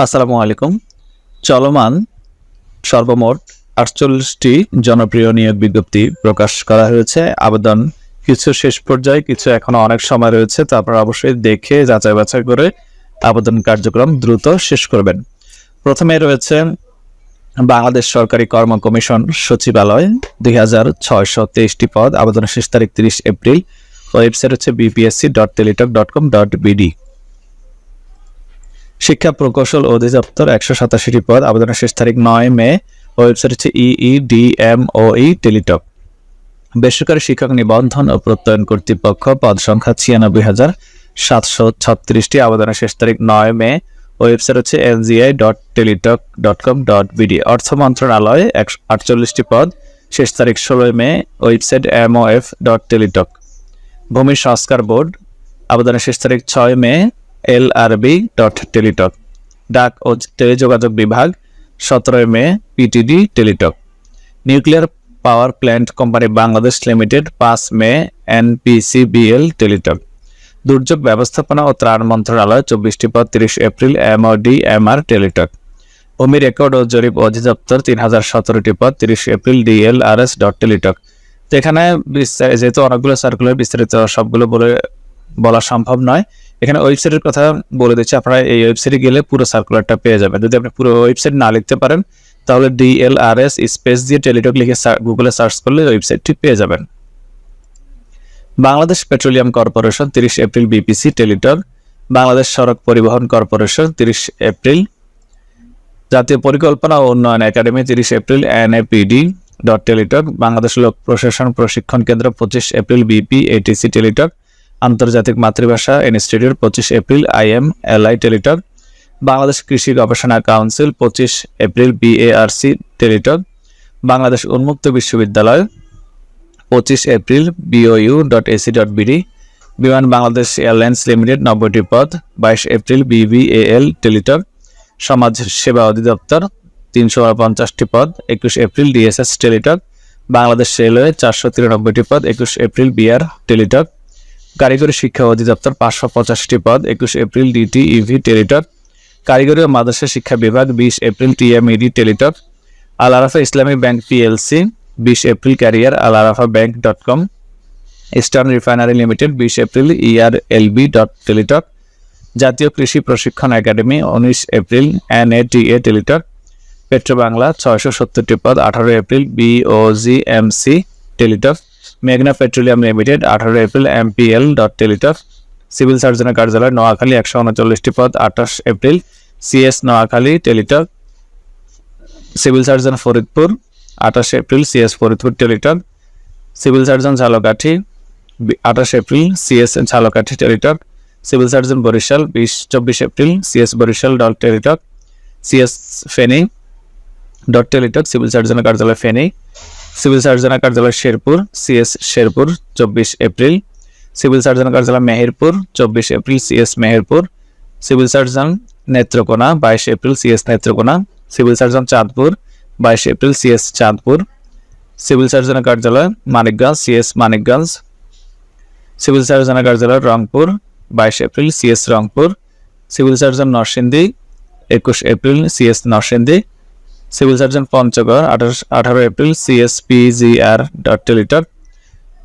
আসসালামু আলাইকুম। চলমান সর্বমোট ৪৮টি জনপ্রিয় নিয়োগ বিজ্ঞপ্তি প্রকাশ করা হয়েছে। আবেদন কিছু শেষ পর্যায়ে, কিছু এখনো অনেক সময় রয়েছে। তো আপনারা অবশ্যই দেখে যাচাই বাছাই করে আবেদন কার্যক্রম দ্রুত শেষ করবেন। প্রথমে রয়েছে বাংলাদেশ সরকারি কর্ম কমিশন সচিবালয় ২৬২৩টি পদ। আবেদনের শেষ তারিখ ৩০ এপ্রিল। ওয়েবসাইট হচ্ছে bpsc.teletalk.com.bd। শিক্ষা প্রকৌশল অধিদপ্তর ১৮৭টি পদ। আবেদনের শেষ তারিখ ৯ মে। ওয়েবসাইট হচ্ছে EEDMOE টেলিটক। বেসরকারি শিক্ষক নিবন্ধন ও প্রত্যয়ন কর্তৃপক্ষ পদ সংখ্যা ৯৬,৭৩৬টি। আবেদনের শেষ তারিখ ৯ মে। ওয়েবসাইট হচ্ছে lgi.teletalk.com.bd। অর্থ মন্ত্রণালয় ৪৮টি পদ। শেষ তারিখ ১৬ মে। Website mof.teletalk। ভূমি সংস্কার বোর্ড। আবেদনের শেষ তারিখ ৬ মে। lrb.teletalk। ডাক ও টেলিযোগাযোগ বিভাগ ১৭ মে। PTD Teletalk. Nuclear power plant company Bangladesh limited ৫ মে। NPCBL Teletalk. দুর্যোগ ব্যবস্থাপনা ও ত্রাণ মন্ত্রণালয় ২৪টি পদ ৩০ এপ্রিল MODMR টেলিটক। ভূমি রেকর্ড ও জরিপ অধিদপ্তর ৩০১৭টি পদ ৩০ এপ্রিল DLRS.টেলিটক। তো এখানে যেহেতু অনেকগুলো সার্কুলার, বিস্তারিত সবগুলো বলা সম্ভব নয়। এখানে ওয়েবসাইটের কথা বলে দিচ্ছি, আপনারা এই ওয়েবসাইটে গেলে পুরো সার্কুলারটা পেয়ে যাবেন। যদি আপনি পুরো ওয়েবসাইট না লিখতে পারেন তাহলে DLRS স্পেস দিয়ে টেলিটক লিখে গুগলে সার্চ করলে ওয়েবসাইটটি পেয়ে যাবেন। Bangladesh petroleum corporation ৩০ April BPC Teletalk. Bangladesh সড়ক পরিবহন কর্পোরেশন 30 এপ্রিল। জাতীয় পরিকল্পনা ও উন্নয়ন একাডেমি 30 এপ্রিল NAPD.টেলিটক। বাংলাদেশ লোক প্রশাসন প্রশিক্ষণ কেন্দ্র 25 এপ্রিল BPATC টেলিটক। আন্তর্জাতিক মাতৃভাষা institute 25 April IMLI Teletalk. Bangladesh কৃষি গবেষণা council 25 April BARC Teletalk. Bangladesh উন্মুক্ত বিশ্ববিদ্যালয় 25 এপ্রিল BOU.AC.BD। বিমান বাংলাদেশ এয়ারলাইন্স লিমিটেড 90টি পদ 22 এপ্রিল BBAL টেলিটক। সমাজ সেবা অধিদপ্তর ৩৫০টি পদ 21 April DSS Teletalk. Bangladesh railway ৪৯৩টি পদ 21 এপ্রিল BR টেলিটক। কারিগরি শিক্ষা অধিদপ্তর ৫৮৫টি পদ 21 এপ্রিল DTEV টেলিটক। কারিগরি ও মাদ্রাসা শিক্ষা বিভাগ 20 April TMED Teletalk. Al Arafah Islami bank PLC 20 April career alarafabank.com। Eastern refinery limited 20 April ERLB.টেলিটক। জাতীয় কৃষি প্রশিক্ষণ academy 19 April NATA Teletalk. Petrobangla ৬৭০টি পদ 18 এপ্রিল BOGMC টেলিটক। মেঘনা পেট্রোলিয়াম লিমিটেড 18 এপ্রিল MPL.টেলিটক। সিভিল সার্জনের কার্যালয় নোয়াখালী 139টি পদ 28 April CS Noakhali Teletalk. Civil surgeon Faridpur 28 April CS Faridpur Teletalk. Civil surgeon Jhalokathi 28 April CS Jhalakathi Teletalk. Civil surgeon Barishal 24 April CS বরিশাল.টেলিটক। CS ফেনী.টেলিটক। সিভিল সার্জনের কার্যালয় ফেনী। সিভিল সার্জনের কার্যালয় Sherpur CS Sherpur 24 April. Civil সার্জনের কার্যালয় Meherpur 24 April CS Meherpur. Civil surgeon Netrokona 22 April CS Netrokona. Civil surgeon Chandpur 22 April CS Chandpur. Civil সার্জনের কার্যালয় মানিকগঞ্জ CS মানিকগঞ্জ। সিভিল সার্জনের কার্যালয় Rangpur 22 April CS Rangpur. Civil surgeon Narsingdi 21 April CS Narsingdi. Civil surgeon Panchagarh 18 April CS PGR.টেলিটক।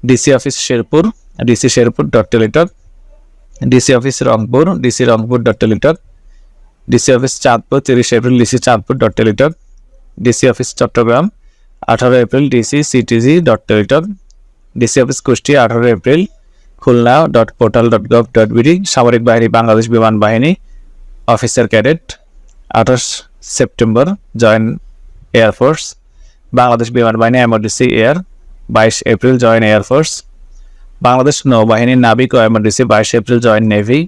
DC অফিস শেরপুর DC শেরপুর.টেলিটক। DC অফিস রংপুর DC রংপুর.টেলিটক। DC office Chandpur 30 April DC চাঁদপুর.টেলিটক। DC office Chattogram 18 April DC CTG.টেলিটক। DC office Kushtia 18 April খুলনা.portal.gov.bd। সামরিক বাহিনী বাংলাদেশ বিমান বাহিনী officer cadet 28 September join air force. Bangladesh বিমান বাহিনী MODC air 22 April join air force. Bangladesh নৌবাহিনী নাবিক ও MODC 22 April join navy.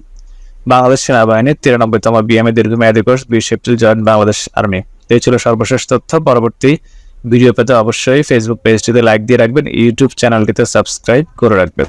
Bangladesh সেনাবাহিনীর 93তম BMA দীর্ঘমেয়াদী course 20 April join Bangladesh army. এই ছিল সর্বশেষ তথ্য। পরবর্তী ভিডিও পেতে অবশ্যই ফেসবুক পেজটিতে লাইক দিয়ে রাখবেন, ইউটিউব চ্যানেলটিতে সাবস্ক্রাইব করে রাখবেন।